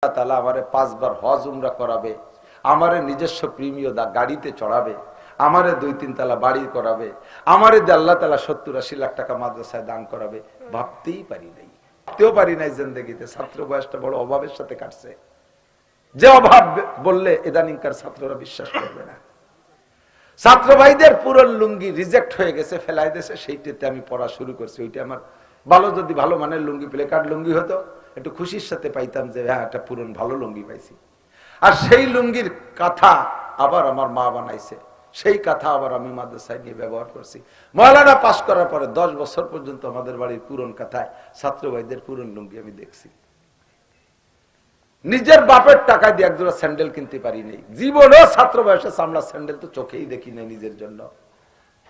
আল্লাহ তাআলা আমারে 5 বার হজ উমরা করাবে, আমারে নিজস্ব প্রিমিয় গাড়িতে চড়াবে, আমারে 2-3 তলা বাড়ি করাবে, আমারে আল্লাহ তাআলা 70-80 লাখ টাকা মাদ্রাসায় দান করাবে, ভাবতেই পারি নাই, ভাবতেও পারি নাই জিন্দেগিতে। ছাত্র বয়সটা বড় অভাবের সাথে কাটছে। যে অভাব বললে ইদানিংকার ছাত্ররা বিশ্বাস করবে না। ছাত্র ভাইদের পুরন লুঙ্গি রিজেক্ট হয়ে গেছে, ফেলাই দিয়েছে, সেইটাতে আমি পড়া শুরু করছি। ওইটা আমার ভালো, যদি ভালো মানের লুঙ্গি প্লেকার্ড লুঙ্গি হতো একটু খুশির সাথে পাইতাম যে হ্যাঁ একটা পুরন ভালো লুঙ্গি পাইছি। আর সেই লুঙ্গির কাঁথা আবার আমার মা বানাইছে, সেই কাঁথা আবার আমি মাদ্রাসায় নিয়ে ব্যবহার করছি। মওলানা পাশ করার পরে 10 বছর পর্যন্ত আমাদের বাড়ির পুরন কাঁথায় ছাত্র ভাইদের পুরন লুঙ্গি আমি দেখছি। নিজের বাপের টাকা দিয়ে একজোড়া স্যান্ডেল কিনতে পারি নাই জীবনেও। ছাত্র বয়সে চামড়া স্যান্ডেল তো চোখেই দেখি নাই নিজের জন্য।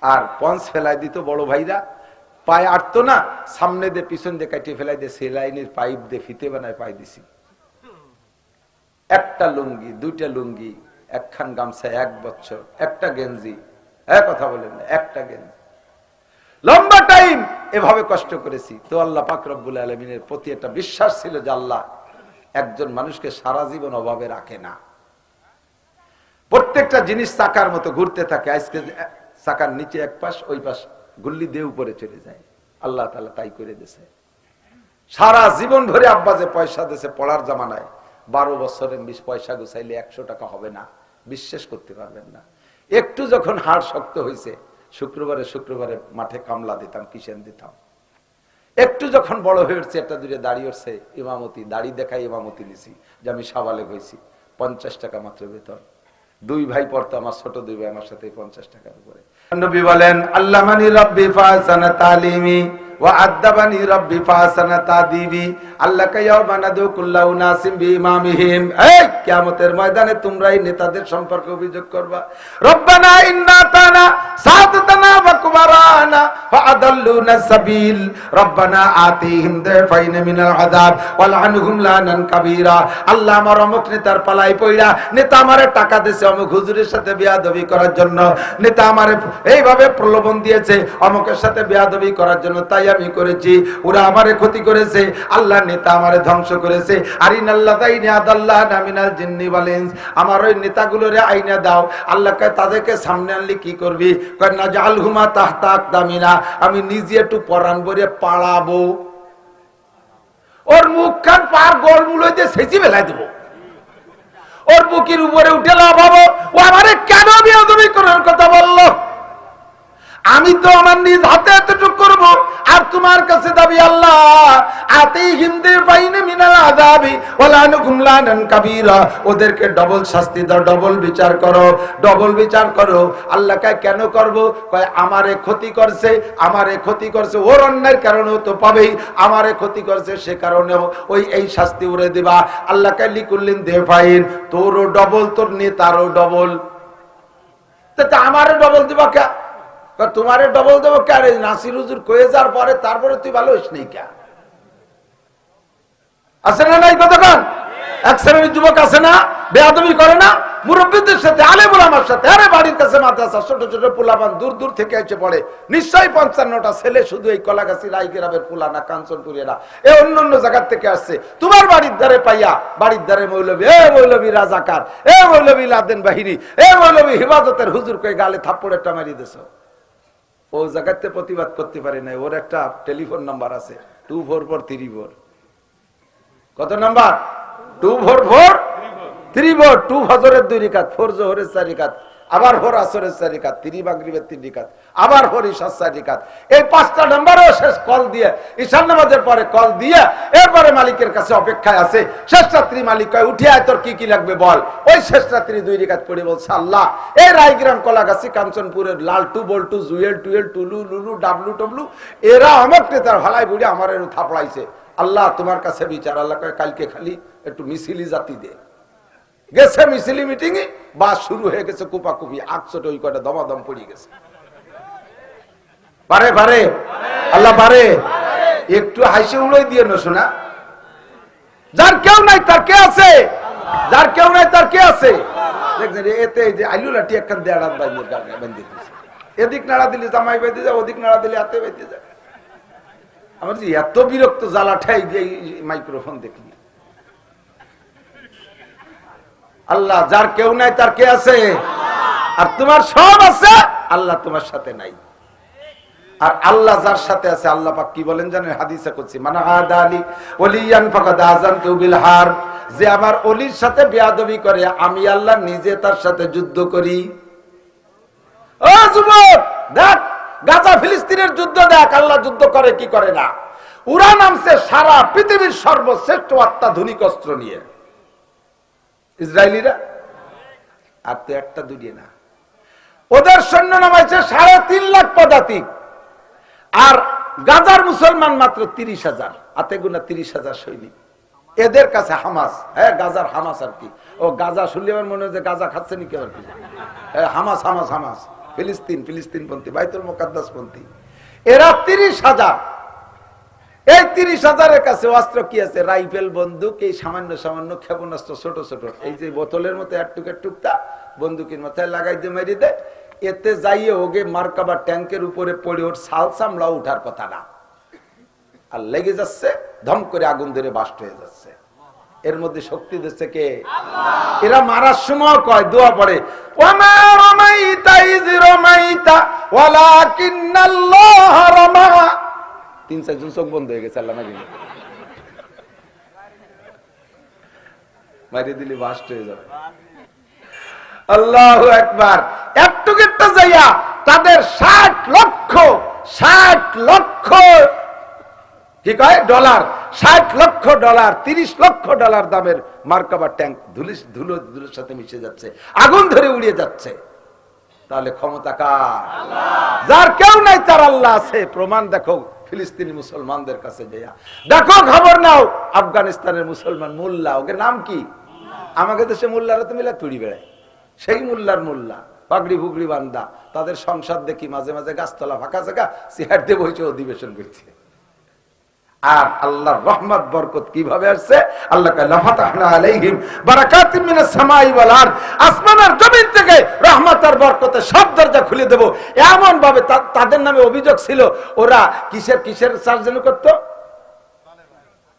আর পঞ্চ ফেলাই দিত বড় ভাইরা, পায়ে আটতো না, সামনে দিয়ে পিছন দিয়ে কাটিয়ে ফেলাই দিয়ে সেলাইনের পাইপ দিয়ে ফিতে বানায় পাই দিছি। একটা লুঙ্গি, 2টা লুঙ্গি, একখান গামছা, 1 বছর, একটা গেঞ্জি, কথা বলেন না, একটা গেঞ্জি, লম্বা টাইম এভাবে কষ্ট করেছি। তো আল্লাহ পাক রব্বুল আলামিনের প্রতি একটা বিশ্বাস ছিল যে আল্লাহ একজন মানুষকে সারা জীবন অভাবে রাখে না। প্রত্যেকটা জিনিস চাকার মতো ঘুরতে থাকে। আজকে চাকার নিচে এক পাশ, ওই পাশ গুল্লি দিয়ে উপরে চলে যায়। আল্লাহ তাআলা তাই করে দিয়েছে। সারা জীবন ধরে আব্বা যে পয়সা দিয়েছে পড়ার জামানায়, 12 বছরের 20 পয়সা গুছাইলে 100 টাকা হবে না, বিশ্বাস করতে পারবেন না। একটু যখন হাড় শক্ত হয়েছে, শুক্রবারে শুক্রবারে মাঠে কামলা দিতাম, কিষেন দিতাম। একটু যখন বড় হয়ে উঠছে, একটা দূরে দাঁড়িয়ে উঠছে, ইমামতি, দাড়ি দেখাই ইমামতি নিছি, যে আমি সাবালেগ হয়েছি। 50 টাকা মাত্র বেতন। 2 ভাই পড়তো, আমার ছোট 2 ভাই আমার সাথে 50 টাকার উপরে। নবী বলেন আল্লামানি রাব্বি ফাসানা তালিমি ওয়া আদাবানি রাব্বি ফাসানা তাদিবি। আল্লাহকা ইয়াওমা নাদু কুল্লু নাসিম বিইমামিহিম। এই কিয়ামতের ময়দানে তোমরা এই নেতাদের সম্পর্কে অভিযোগ করবা, রব্বানা ইন্না তানা সাদাতানা ওয়া কুবারানা ফাআদাল্লুনা সাবিল রব্বানা আতিহিম দাফাইন মিনাল আযাব ওয়া লানহুম লানান কাবীরা। আল্লাহ আমার অমুক নেতার পালাই পয়রা, নেতা আমারে টাকা দিয়েছে অমুক হুজুরের সাথে বেয়াদবি করার জন্য, নেতা আমারে এইভাবে প্রলোভন দিয়েছে অমুকের সাথে বেয়াদবি করার জন্য, তাই আমি করেছি। ওরা আমারে ক্ষতি করেছে, আল্লাহ নেতা আমারে ধ্বংস করেছে। আরিনাল্লাযাইনি আদাল্লানা মিনাল জিন্নি ওয়াল ইনস। আমার ওই নেতাগুলোরে আইনা দাও। আল্লাহ কয় তাদেরকে সামনে আনলি কি করবি? কয় নাজআলহুমা তাহতা আকদামিনা। আমি নিজে একটু পরান ভরে পাড়াবো, ওর মুখ কান পার গোলমুলো দিয়ে সেচি ফেলাই দেবো, ওর বুকের উপরে উঠে লাভাবো। ও আমারে কেন বেয়াদবি করার কথা বললো? আমি তো আমার নিজ হাতে এতটুকু করব, আর তোমার কাছে দাবি আল্লাহ আতিহিম দাফাইনা মিনাল আযাবি ওয়া লানহুম লানান কাবীরা। ওদেরকে ডবল শাস্তি দাও, ডবল বিচার করো, ডবল বিচার করো। আল্লাহ কয় কেন করব? কয় আমারে ক্ষতি করছে, আমারে ক্ষতি করছে, ওর অন্যায়ের কারণেও তো পাবেই, আমারে ক্ষতি করছে সে কারণেও ওই এই শাস্তি উড়ে দিবা। আল্লাহ কয় লিকুল্লিন দাফাইন, তোরও ডবল, তোর নেতারও ডবল। তা আমারে ডবল দিবা কে? তোমারে ডবল দেবো কে? নাসির হুজুর কয়ে যাওয়ার পরে তারপরে তুই ভালো হইস নাই কে? আছে না নাই কতক্ষণ? এক শ্রেণীর যুবক আছে না, বেয়াদবি করে না মুরব্বীদের সাথে, আলেম ওলামার সাথে। আরে বাড়ির কাছে মাদ্রাসা, ছোট ছোট পোলাপান দূর দূর থেকে এসে পড়ে, নিশ্চয়ই 55টা ছেলে শুধু এই কলাগাছি রায়গ্রামের পোলা না, কাঞ্চনপুরেরা, এ অন্য অন্য জায়গার থেকে আসছে। তোমার বাড়ির ধারে পাইয়া, বাড়ির ধারে মৌলবী, এ মৌলবী রাজাকার, এ মৌলবী লাদেন বাহিনী, এ মৌলবী হেফাজতের হুজুর কই গালে থাপ্পড়েরটা মারি দিছ। ও জায়গাতে প্রতিবাদ করতে পারে না। ওর একটা টেলিফোন নাম্বার আছে, 24434। কত নাম্বার? 24434। 2 ফজরের 2 রাকাত, 4 যোহরের 4 রাকাত, আবার 4 আসরের 4 রাকাত, 3 মাগরিবের 3 রাকাত, আবার 4 ইশার 4 রাকাত। এই 5টা নাম্বারও শেষ কল দিয়ে, ঈশার নামাজের পরে কল দিয়ে, এরপরে মালিকের কাছে অপেক্ষায় আছে। শেষ রাত্রি মালিক কয় উঠে আয়, তোর কি কি লাগবে বল। ওই শেষ রাত্রি 2 রাকাত পড়ে বলছে আল্লাহ এই রায়গ্রাম কলাগাছি কাঞ্চনপুরের লালটু বল্টু জুয়েল টুয়েল টুলু লুলু ডাবলু টবলু এরা অমক নেতার ভালাই বুড়ি আমার এর থাপড়াইছে। আল্লাহ তোমার কাছে বিচার। আল্লাহ কয় কালকে খালি একটু মিছিলি জাতি দে। গেছে মিছিলি মিটিং এ, বাস শুরু হয়ে গেছে, কুপাকুপি, আকচট ওই কয়টা দমাদম পড়ে গেছে। পারে পারে আল্লাহ পারে। একটু হাসি উড়াই দিয়ে না শোনা। যার কেউ নাই তার কে আছে? যার কেউ নাই তার কে আছে? দেখছেন এতে যে আলু লাঠি একখান দেড়াত বাঁধি দিয়েছে, এদিক নাড়া দিলে জামাই বেঁধে যায়, ওদিক নাড়া দিলে হাতে বেঁধে যায়। আমার যে এত বিরক্ত জ্বালা ঠাই দিয়ে মাইক্রোফোন দেখলি। আল্লাহ। যার কেউ নাই তার কে আছে? আর তোমার সব আছে, আল্লাহ তোমার সাথে নাই। আর আল্লাহ যার সাথে আছে, আল্লাহ পাক কি বলেন জানেন হাদিসে কুদসি, মানা আদালি ওলিয়ান ফাকাদ আযানতু বিল হারব, যে আমার ওলির সাথে বেয়াদবি করে আমি আল্লাহ নিজে তার সাথে যুদ্ধ করি। ও যুবক, দেখ গাজা ফিলিস্তিনের যুদ্ধ, দেখ আল্লাহ যুদ্ধ করে কি করে না। উরা নামছে সারা পৃথিবীর সর্বশ্রেষ্ঠ অত্যাধুনিক অস্ত্র নিয়ে ইসরায়েলিরা, আর তো একটা দুটি না, ওদের সৈন্য নামাইছে 3.5 লাখ পদাতিক, আর গাজার মুসলমান মাত্র 30,000, হাতে গোনা 30,000 সৈনিক। এদের কাছে হামাস, হ্যাঁ গাজার হামাস আর কি, ও গাজা শুনলে আমার মনে হয় যে গাজা খাচ্ছে নাকি আর কি, হামাস হামাস হামাস, ফিলিস্তিন পন্থী, বাইতুল মুকাদ্দাস পন্থী, এরা 30,000। এই 30,000-এর কাছে অস্ত্র কি আছে? রাইফেল, বন্দুক, এই সামান্য সামান্য ক্ষেপণাস্ত্র, ছোট ছোট, এই যে বোতলের মতো একটুক টুকটা বন্দুকের মাথায় লাগাই দিয়ে মেরে দেয়। এতে যাইয়ে ওগে মার্কাবা ট্যাঙ্কের উপরে পড়ে ওর সাল চামড়া উঠার কথা না, আর লেগে যাচ্ছে, ধম করে আগুন ধরে বাস্ট হয়ে যাচ্ছে। এর মধ্যে শক্তি দিচ্ছে কে? আল্লাহ। এরা মারার সময় কয়, দোয়া পড়ে, ওমা রামাইতা ইয রামাইতা ওয়ালাকিন্নাল্লাহ রামা। 3-4 জন চোখ বন্ধ হয়ে গেছে, আল্লাহ মারিয়ে দিলে বাস্ট হয়ে যাবে। আল্লাহু আকবার। একটুকেরটা যাইয়া তাদের 60 লক্ষ কি কয় ডলার, 60 লক্ষ ডলার, 30 লক্ষ ডলার দামের মার্কাবা ট্যাঙ্ক ধুলোর সাথে মিশে যাচ্ছে, আগুন ধরে উড়িয়ে যাচ্ছে। তাহলে ক্ষমতা কার? আল্লাহ। যার কেউ নাই তার আল্লাহ আছে। প্রমাণ দেখো ফিলিস্তিনি মুসলমানদের কাছে যাইয়া দেখো, খবর নাও আফগানিস্তানের মুসলমান মোল্লা, ওকে নাম কি? আমাকে দেশে মোল্লারা তো মিলা তুড়ি বেড়ায়, সেই মোল্লার মোল্লা, পাগড়ি ফুগড়ি বান্দা, তাদের সংসার দেখি মাঝে মাঝে গাছতলা ফাঁকা জায়গা চেয়ার দিয়ে বসে অধিবেশন করছে। আর আল্লাহর রহমত বরকত কিভাবে আসছে? আল্লাহ কয় লাফাতাহনা আলাইহিম বারাকাতিম মিনাস সামাই ওয়াল আরদ, আসমান আর জমিন থেকে রহমত আর বরকতের সব দরজা খুলে দেব। এমন ভাবে তাদের নামে অভিযোগ ছিল, ওরা কিসের চাষ যেন করতো?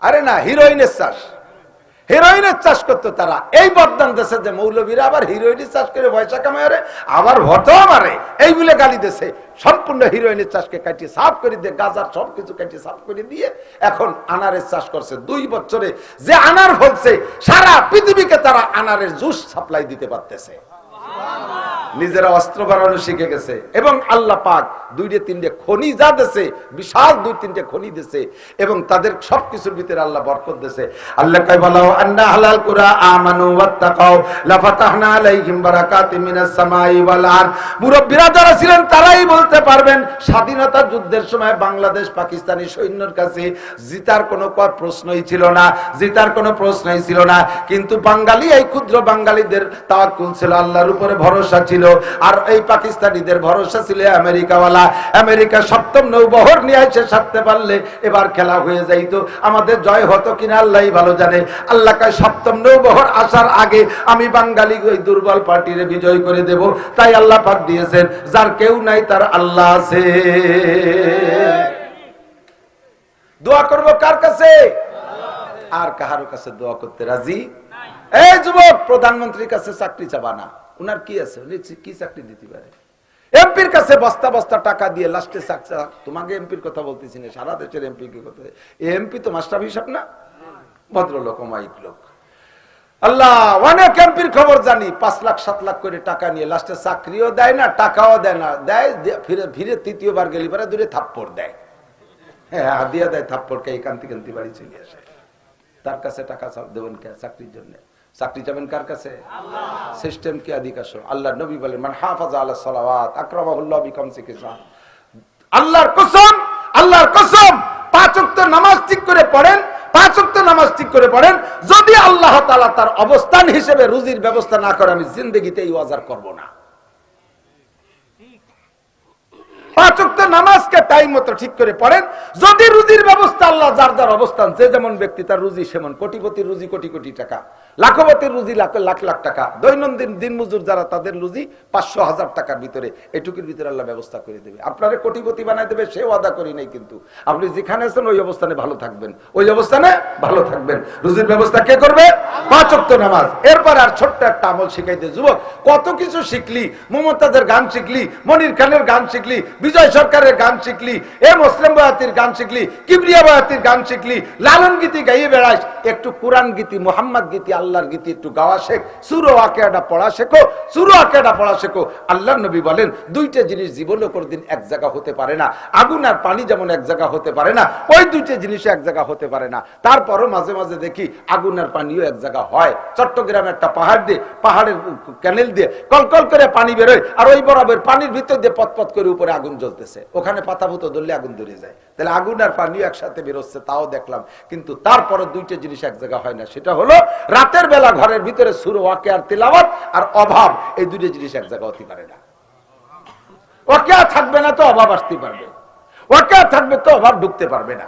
আরে না, হিরোইনের চাষ করতো তারা। এই বদনাম দেশে যে মৌলবীরা আবার হিরোইনের চাষ করে পয়সা কামায়, আবার ভতো মারে, এই বলে গালি দেশে। সম্পূর্ণ হিরোইনের চাষকে কাটিয়ে সাফ করে দিয়ে, গাজার সবকিছু কাটিয়ে সাফ করে দিয়ে এখন আনারের চাষ করছে। 2 বছরে যে আনার ফলছে, সারা পৃথিবীকে তারা আনারের জুস সাপ্লাই দিতে পারতেছে। নিজেরা অস্ত্র বানানো শিখে গেছে। এবং আল্লাহ পাক 2-3 খনি যা দেশে, বিশাল 2-3 খনি দেশে, এবং তাদের সবকিছুর ভিতরে আল্লাহ বরকত দেশে। আল্লাহ কয় বলাও আন্না হালাল কুরা আমানু ওয়াত্তাকাও লাফাতাহনা আলাইহিম বারাকাতিম মিনাস সামাই ওয়াল আরদ। মুরব্বিরা যারা ছিলেন তারাই বলতে পারবেন, স্বাধীনতা যুদ্ধের সময় বাংলাদেশ পাকিস্তানি সৈন্যর কাছে জিতার কোনো প্রশ্নই ছিল না, কিন্তু বাঙালি, এই ক্ষুদ্র বাঙালিদের তাওয়াক্কুল ছিল, আল্লাহর উপরে ভরসা ছিল। আর এই পাকিস্তানিদের ভরসা ছিল আমেরিকাওয়ালা। আমেরিকা 7ম নৌবহর নিয়ে এসে সারতে পারলে এবার খেলা হয়ে যাইতো। আমাদের জয় হতো কিনা আল্লাহই ভালো জানে। আল্লাহ কয় 7ম নৌবহর আসার আগে আমি বাঙালি ওই দুর্বল পার্টিরে বিজয় করে দেব। তাই আল্লাহ পাক দিয়েছেন, যার কেউ নাই তার আল্লাহ আছে। দোয়া করব কার কাছে? আর কাহার কাছে দোয়া করতে রাজি? এই যুবক, প্রধানমন্ত্রীর কাছে চাকরি চাবা না, উনার কি আছে? কি চাকরি দিতে পারে? এমপির কাছে বস্তা বস্তা টাকা দিয়ে লাস্টে তোমাকে এমপির কথা বলতেছি না, সারা দেশের এমপি কি কথা। এমপি তো মাস্টার হিসাব না, ভদ্রলোক, অমায়িক লোক। আল্লাহ, অনেক এমপির খবর জানি, 5 লাখ 7 লাখ করে টাকা নিয়ে লাস্টে চাকরিও দেয় না, টাকাও দেয় না, দেয় ফিরে 3য় গেলি পরে দূরে থাপ্পড় দেয়। হ্যাঁ, হাদিয়া দেয়, থাপ্পড় খেয়ে কান্তি কান্তি বাড়ি চলে আসে। তার কাছে টাকা দেবেন কে চাকরির জন্য? চাকরি যাবেন কার কাছে? সিস্টেম কে আদিকাশ। আল্লাহ নবী বলেন, মান হাফাজা আলা সালাওয়াত আকরামাহুল্লাহ বিখামসি কিসাম। আল্লাহর কসম 5 ওয়াক্ত নামাজ ঠিক করে পড়েন, 5 ওয়াক্ত নামাজ ঠিক করে পড়েন, যদি আল্লাহ তাআলা তার অবস্থান হিসেবে রুজির ব্যবস্থা না করে, আমি জিন্দেগিতে এই ওয়াজ আর করব না। 5 ওয়াক্ত নামাজকে টাইম মতো ঠিক করে পড়েন। যদি রুজির ব্যবস্থা আল্লাহ যার যার অবস্থান, যে যেমন ব্যক্তি তার রুজি সেমন, কোটিপতির রুজি কোটি কোটি টাকা, লাখপতির রুজি লাখ লাখ লাখ টাকা, দৈনন্দিন দিন মজুর যারা তাদের রুজি 500,000 টাকার ভিতরে, এটুকুর ভিতরে আল্লাহ ব্যবস্থা করে দেবে। আপনারে কোটিপতি বানাই দেবে সে ওয়াদা করি নাই, কিন্তু আপনি যেখানে আছেন ওই অবস্থানে ভালো থাকবেন, ওই অবস্থানে ভালো থাকবেন। রুজির ব্যবস্থা কে করবে? 5 ওয়াক্ত নামাজ। এরপর আর ছোট্ট একটা আমল শিখাইতে যুবক, কত কিছু শিখলি, মমতাজের গান শিখলি, মনির খানের গান শিখলি, বিজয় সরকারের গান শিখলি, এ মুসলিম বয়াতির গান শিখলি, কিবরিয়া বয়াতির গান শিখলি, লালন গীতি গাইয়ে বেড়াইস। একটু কোরআন গীতি, মোহাম্মদ গীতি, আল্লাহর গীতি একটু গাওয়া শেখ, সূরা ওয়াকিয়াটা পড়া শেখো, সূরা ওয়াকিয়াটা পড়া শেখো। আল্লাহর নবী বলেন দুইটা জিনিস জীবনে কোনদিন এক জায়গা হতে পারে না, আগুন আর পানি যেমন এক জায়গা হতে পারে না, ওই দুইটা জিনিস এক জায়গা হতে পারে না। তারপরও মাঝে মাঝে দেখি আগুন আর পানিও এক জায়গা হয়। চট্টগ্রামে একটা পাহাড় দিয়ে, পাহাড়ের ক্যানেল দিয়ে কলকল করে পানি বেরোয়, আর ওই বরাবর পানির ভিতর দিয়ে পতপত করে উপরে আগুন জ্বলতেছে, ওখানে পাতা পুতো ধরলে আগুন ধরে যায়। তাহলে আগুন আর পানিও একসাথে বেরোচ্ছে, তাও দেখলাম। কিন্তু তারপরও দুইটা জিনিস এক জায়গা হয় না, সেটা হলো রাতের বেলা ঘরের ভিতরে সূরা ওয়াকিয়ার তিলাওয়াত আর অভাব, এই দুইটা জিনিস এক জায়গা হতে পারে না। ওয়াকিয়া থাকবে না তো অভাব আসতে পারবে, ওয়াকিয়া থাকবে তো অভাব ঢুকতে পারবে না।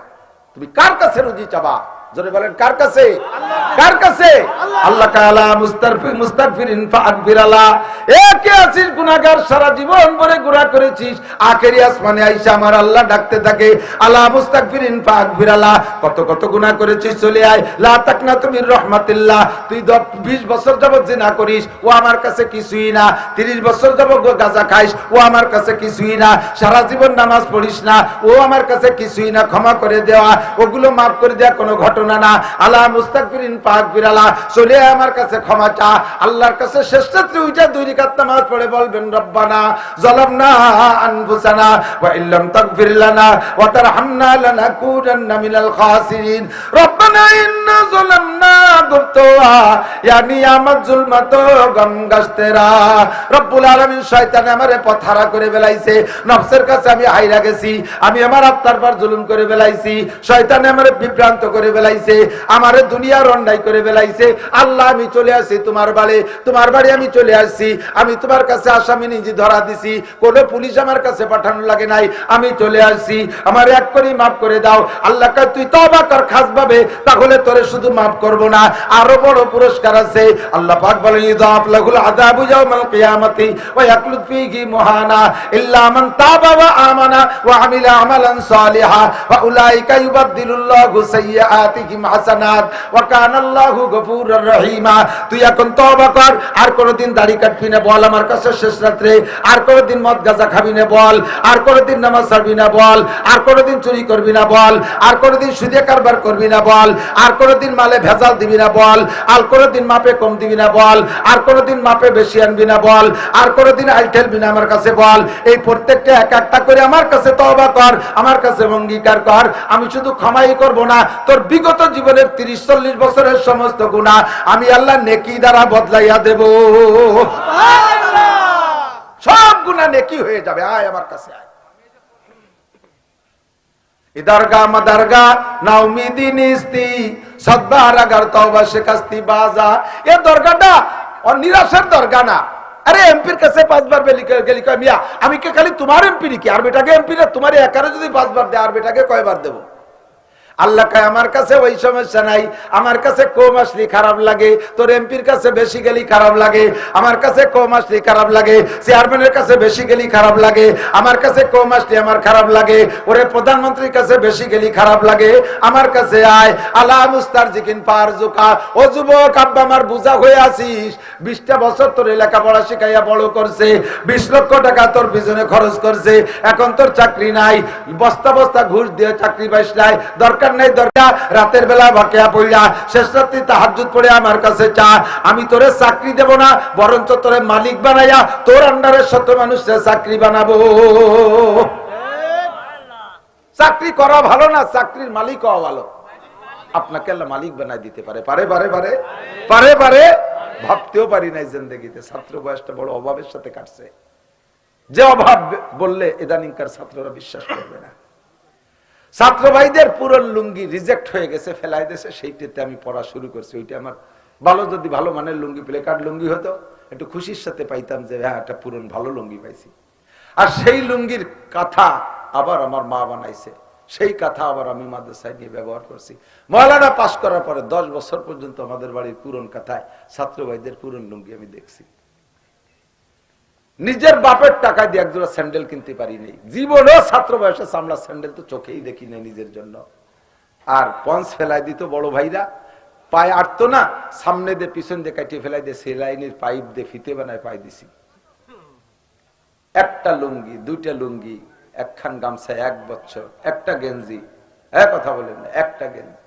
তুমি কার কাছে রুজি চাবা? জোরে বলেন কার কাছে? কার কাছে? আল্লাহ তাআলা মুস্তাগফিরিন ফাগফিরালা। একে আছিস গুনাহগার, সারা জীবন ভরে গুনাহ করেছিস, আখেরি আসমানে আইসা আমার আল্লাহ ডাকতে থাকে, আলা মুস্তাগফিরিন ফাগফিরালা। কত কত গুনাহ করেছিস, চলে আয়, লা তাকনাতু মির রাহমাতিল্লাহ। তুই 20 বছর যাবত জিনা করিস, ও আমার কাছে কিছুই না। 30 বছর যাবত গাঁজা খাইস, ও আমার কাছে কিছুই না। সারা জীবন নামাজ পড়িস না, ও আমার কাছে কিছুই না। ক্ষমা করে দেওয়া, ওগুলো মাফ করে দেওয়া কোনো ঘটনা না। আলা মুস্তাগফিরিন ফাগফিরালা, চলে আমার কাছে ক্ষমা চা। আল্লাহর কাছে শেষ রাত্রে উঠে 2 রাকাত নামাজ পড়ে বলবেন, রব্বানা যালামনা আনফুসানা ওয়া ইল্লাম তাগফির লানা ওয়া তারহামনা লানাকুনান্না মিনাল খাসিরিন। রব্বানা ইন্না যালামনা গুফতওয়া ইয়া নিয়ামাত যুলমাতু গামগাস্তেরা। রব্বুল আলামিন শয়তান আমারে পথহারা করে বেলাইছে, নফসের কাছে আমি হাইরা গেছি, আমি আমার আত্মার পর জুলুম করে বেলাইছি, শয়তান আমারে বিভ্রান্ত করে বেলাইছে, আমারে দুনিয়ার অন্যায় করে বেলাইছে। আল্লাহ আমি চলে আসছি তোমার বাড়ি, তোমার বাড়ি আমি চলে আসছি, আমি তোমার কাছে আসামি নিজে ধরা দিছি, কোন পুলিশ আমার কাছে পাঠানো লাগে নাই, আমি চলে আসছি, আমার এক করে মাফ করে দাও। আল্লাহ কয় তুই তওবা কর খাসভাবে, তাহলে তোরে শুধু মাফ করব না, আরো বড় পুরস্কার আছে। আল্লাহ পাক বলেন ইযাফ লাহুল আযাবু ইয়াওমাল কিয়ামাতি ওয়া ইয়াকলুদ ফীহি মুহানা ইল্লা মান তাবা ওয়া আমানা ওয়া আমিলা আমালান সালিহা ওয়া উলাইকা ইউবাদদিলুল্লাহু সাইয়্যাতিহিম হাসানাত ওয়া কানাল্লাহু গফুরুর রহিমা। তুই এখন তওবা কর, আর কোনদিন দাড়ি কাটবি না বল আমার কাছে শেষ রাতে, আর কোনদিন মদ গাঁজা খাবি না বল, আর কোনদিন নামাজ ছাড়বি না বল, আর কোনদিন চুরি করবি না বল, আর কোনদিন সুদে কারবার করবি না বল, আর কোনদিন মালে ভেজাল দিবি না বল, আর কোনদিন মাপে কম দিবি না বল, আর কোনদিন মাপে বেশি আনবি না বল, আর কোনদিন আইল ঠেলবি না আমার কাছে বল। এই প্রত্যেকটা এক একটা করে আমার কাছে তওবা কর, আমার কাছে অঙ্গীকার কর, আমি শুধু ক্ষমাই করব না, তোর বিগত জীবনের 30-40 বছরের সমস্ত গুনাহ আমি আল্লাহ নেকি দ্বারা বদলাইয়া দেব। সব গুনাহ নেকি হয়ে যাবে। আয় আমার কাছে আয়। ইদারগা মাদারগা না উমিদি নিস্তি সদবার আগার তওবা শিকাস্তি বাজা। এই দরগাটা নিরাশার দরগা না। আরে এমপির কাছে 5 বার গেলি কয় মিয়া আমি কে খালি তোমার এমপি নাকি? আর বেটাকে এমপি না, তোমার একারে যদি 5 বার দেয় আর বেটাকে কয়বার দেব? আল্লাহ কয় আমার কাছে ওই সমস্যা নাই, আমার কাছে কম আসলে খারাপ লাগে, তোর এমপির কাছে বেশি গেলি খারাপ লাগে, আমার কাছে কম আসলে খারাপ লাগে, চেয়ারম্যানের কাছে বেশি গেলি খারাপ লাগে, আমার কাছে কম আসলে আমার খারাপ লাগে, ওরে প্রধানমন্ত্রীর কাছে বেশি গেলি খারাপ লাগে, আমার কাছে আয়। আলা মুস্তারজিকিন ফারজুকা। ও যুবক, আব্বা আমার বুঝা হয়ে আসিস, 20টা বছর তোর লেখাপড়া শিখাইয়া বড় করছে, 20 লক্ষ টাকা তোর পিছনে খরচ করছে, এখন তোর চাকরি নাই, বস্তা বস্তা ঘুষ দিয়ে চাকরি পাইস নাই, দরকার নাই দরকার, রাতের বেলা বাকিয়া পড়া শেষ রাত্রি তাহাজ্জুদ পড়ে আমার কাছে চা, আমি তোরে চাকরি দেব না, বরঞ্চ তোরে মালিক বানাইয়া তোর আন্ডারে 100 মানুষের চাকরি বানাবো। চাকরি করা ভালো না, চাকরির মালিক হওয়া ভালো। আপনাকে আল্লাহ মালিক বানাই দিতে পারে, পারে পারে পারে পারে পারে ভাবতেও পারি নাই জিন্দেগিতে। ছাত্র বয়সটা বড় অভাবের সাথে কাটছে, যে অভাব বললে ইদানিংকার ছাত্ররা বিশ্বাস করবে না। ছাত্র ভাইদের পুরন লুঙ্গি রিজেক্ট হয়ে গেছে, ফেলাই দিয়েছে, সেইটাতে আমি পড়া শুরু করছি। ওইটা আমার ভালো, যদি ভালো মানের লুঙ্গি প্লে কার্ড লুঙ্গি হতো একটু খুশির সাথে পাইতাম যে হ্যাঁ একটা পুরন ভালো লুঙ্গি পাইছি। আর সেই লুঙ্গির কাঁথা আবার আমার মা বানাইছে, সেই কাঁথা আবার আমি মাদ্রাসায় নিয়ে ব্যবহার করছি। মওলানা পাশ করার পরে 10 বছর পর্যন্ত আমাদের বাড়ির পুরন কাঁথায় ছাত্র ভাইদের পুরন লুঙ্গি আমি দেখছি। নিজের বাপের টাকা দিয়ে একজোড়া স্যান্ডেল কিনতে পারিনি জীবনেও, ছাত্র বয়সে চামড়া স্যান্ডেল তো চোখেই দেখি নাই নিজের জন্য। আর পঞ্চ ফেলাই দিত বড় ভাইরা, পায়ে আটতো না, সামনে দিয়ে পিছন দিয়ে কাটিয়ে ফেলাই দিয়ে সেলাইনের পাইপ দিয়ে ফিতে বানায় পাই দিছি। একটা লুঙ্গি, 2টা লুঙ্গি, একখান গামছা, 1 বছর, একটা গেঞ্জি, কথা বলেন না, একটা গেঞ্জি,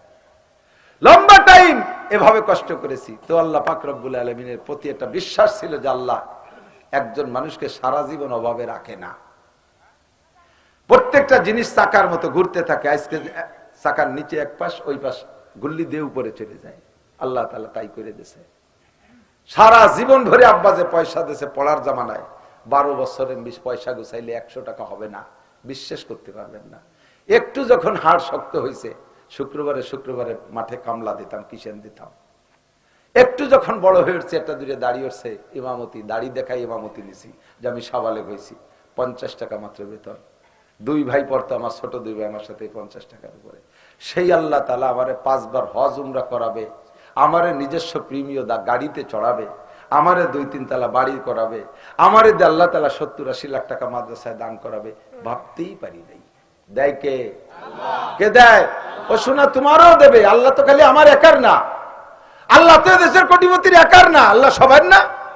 লম্বা টাইম এভাবে কষ্ট করেছি। তো আল্লাহ পাক রব্বুল আলামিনের প্রতি একটা বিশ্বাস ছিল যে আল্লাহ একজন মানুষকে সারা জীবন অভাবে রাখে না। প্রত্যেকটা জিনিস চাকার মতো ঘুরতে থাকে, আজকে চাকার নিচে এক পাশ, ওই পাশ গুল্লি দিয়ে উপরে চলে যায়। আল্লাহ তাআলা তাই করে দিয়েছে। সারা জীবন ধরে আব্বা যে পয়সা দিয়েছে পড়ার জামানায়, 12 বছরের পয়সা গুছাইলে 100 টাকা হবে না, বিশ্বাস করতে পারবেন না। একটু যখন হাড় শক্ত হয়েছে, শুক্রবারে শুক্রবারে মাঠে কামলা দিতাম, কিষেন দিতাম। একটু যখন বড় হয়ে উঠছে, একটা দূরে দাঁড়িয়ে উঠছে, ইমামতি, দাড়ি দেখাই ইমামতি নিছি, যে আমি সাবালেগ হয়েছি। 50 টাকা মাত্র বেতন। 2 ভাই পড়তো, আমার ছোট 2 ভাই আমার সাথে 50 টাকার উপরে। সেই আল্লাহ তাআলা আমারে 5 বার হজ উমরা করাবে, আমারে নিজস্ব প্রিমিয় গাড়িতে চড়াবে, আমারে 2-3 তলা বাড়ি করাবে, আমারে আল্লাহ তাআলা 70-80 লাখ টাকা মাদ্রাসায় দান করাবে, ভাবতেই পারি নাই। দেয় কে? কে দেয়? ও শোনা, তোমারও দেবে। আল্লাহ তো খালি আমার একার না, আল্লাহ তো দেশের কোটিপতির একার না, আল্লাহ সবার না।